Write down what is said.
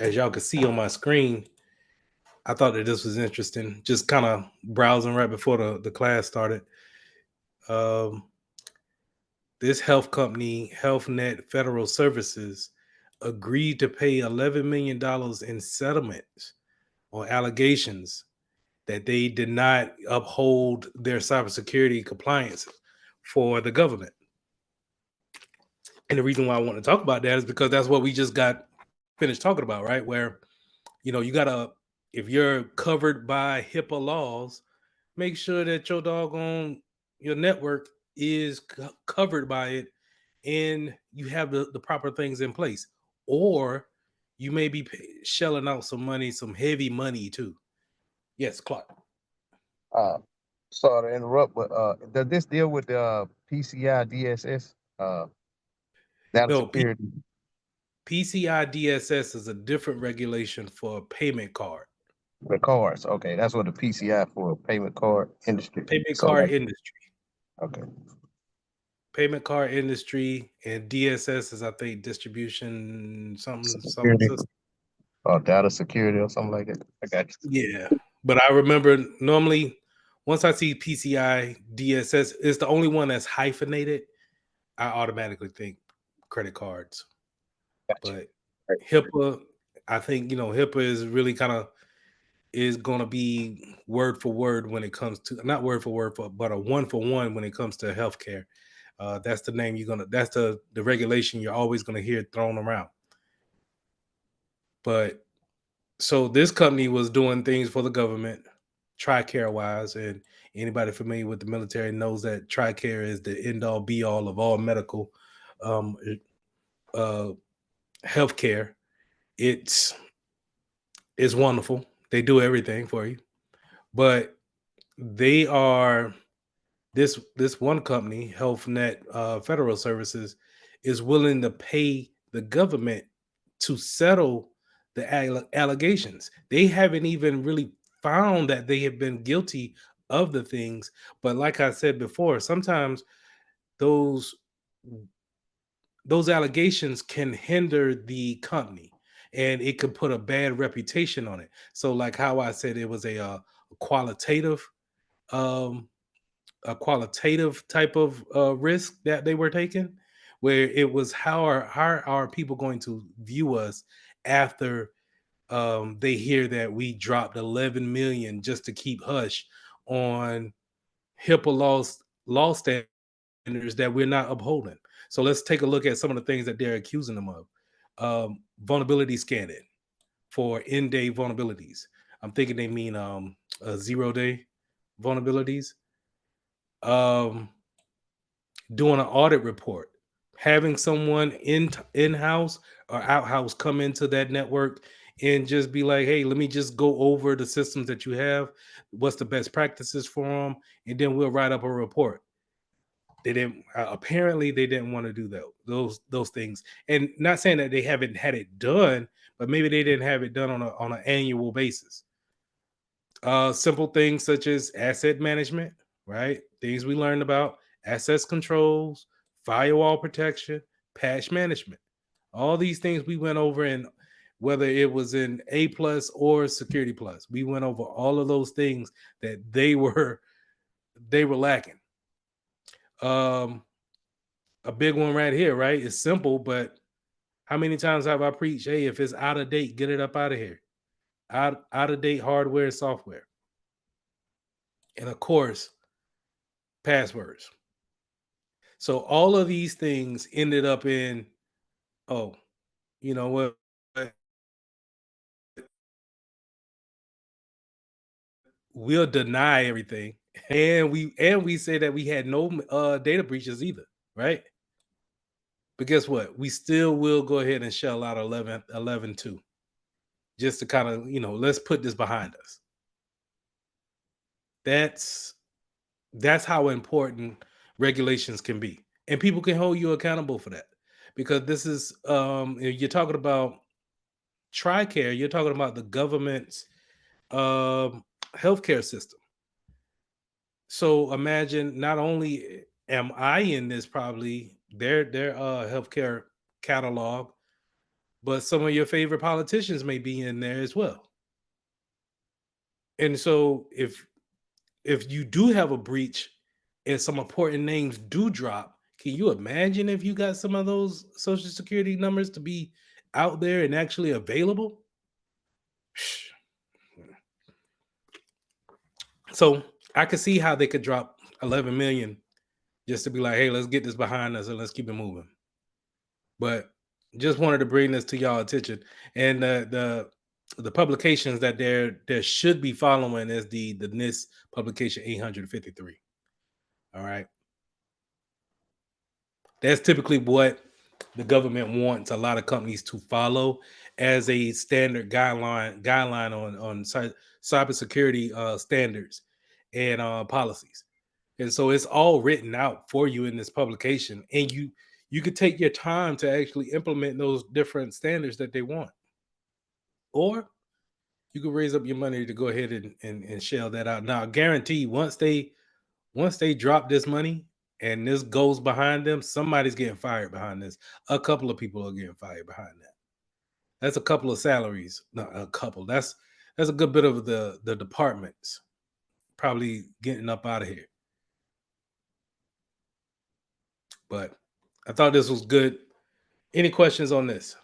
as y'all can see on my screen, I thought that this was interesting. Just kind of browsing right before the class started. Um, this health company, HealthNet Federal Services, agreed to pay $11 million in settlements on allegations that they did not uphold their cybersecurity compliance for the government. And the reason why I want to talk about that is because that's what we just got finished talking about, right? Where, you gotta, if you're covered by HIPAA laws, make sure that your network is covered by it, and you have the proper things in place. Or you may be shelling out some money, some heavy money too. Yes, Clark. Uh, Sorry to interrupt, but does this deal with the PCI DSS data No, security? PCI DSS is a different regulation for a payment card. The cards, okay, that's what the PCI for payment card industry. Payment So card like, industry. okay, Payment card industry, and DSS is, I think, distribution something security system. or data security or something like that. I got you. Yeah. But I remember normally once I see PCI DSS, it's the only one that's hyphenated. I automatically think credit cards. Got you. But Right. HIPAA, I think, HIPAA is really kind of is going to be word for word when it comes to, not word for word, but a one for one when it comes to healthcare. That's the name that's the regulation you're always going to hear thrown around. But so this company was doing things for the government, TRICARE wise, and anybody familiar with the military knows that TRICARE is the end all be all of all medical um, uh, healthcare. It's it's wonderful. They do everything for you, but they are this one company, HealthNet Federal Services, is willing to pay the government to settle the allegations. They haven't even really found that they have been guilty of the things, but like I said before, sometimes those those allegations can hinder the company, and it could put a bad reputation on it. So, like how I said, it was a qualitative um, a qualitative type of risk that they were taking, where it was how are people going to view us after they hear that we dropped 11 million just to keep hush on HIPAA law standards that we're not upholding. So let's take a look at some of the things that they're accusing them of. Vulnerability scanning for in-day vulnerabilities. I'm thinking they mean 0-day vulnerabilities. Um, doing an audit report, having someone in-house or out-house come into that network and just be like, hey, let me just go over the systems that you have, what's the best practices for them, and then we'll write up a report. They didn't apparently they didn't want to do those things. And not saying that they haven't had it done, but maybe they didn't have it done on an annual basis. Simple things such as asset management, right? Things we learned about, access controls, firewall protection, patch management. All these things we went over in, whether it was in A plus or Security Plus. We went over all of those things that they were lacking. Um, a big one right here, right? It's simple, but how many times have I preached, hey, if it's out of date, get it up out of here. Out of date hardware and software. And of course, passwords. So all of these things ended up in, oh, you know what? We'll deny everything. And we say that we had no data breaches either, right? But guess what? We still will go ahead and shell out 11.2 just to kind of, let's put this behind us. That's that's how important regulations can be. And people can hold you accountable for that. Because this is you're talking about TRICARE, you're talking about the government's um, healthcare system. So imagine not only am I in this, probably their healthcare catalog, but some of your favorite politicians may be in there as well. And so if you do have a breach and some important names do drop, can you imagine if you got some of those social security numbers to be out there and actually available? So I could see how they could drop 11 million just to be like, hey, let's get this behind us and let's keep it moving. But just wanted to bring this to y'all attention. And the publications that there should be following is the NIST publication 853. All right. That's typically what the government wants a lot of companies to follow as a standard guideline on cybersecurity standards and policies. And so it's all written out for you in this publication, and you could take your time to actually implement those different standards that they want, or you could raise up your money to go ahead and shell that out. Now, I guarantee once they drop this money and this goes behind them, somebody's getting fired behind this. A couple of people are getting fired behind that. That's a couple of salaries. Not a couple. That's a good bit of the departments probably getting up out of here. But I thought this was good. Any questions on this?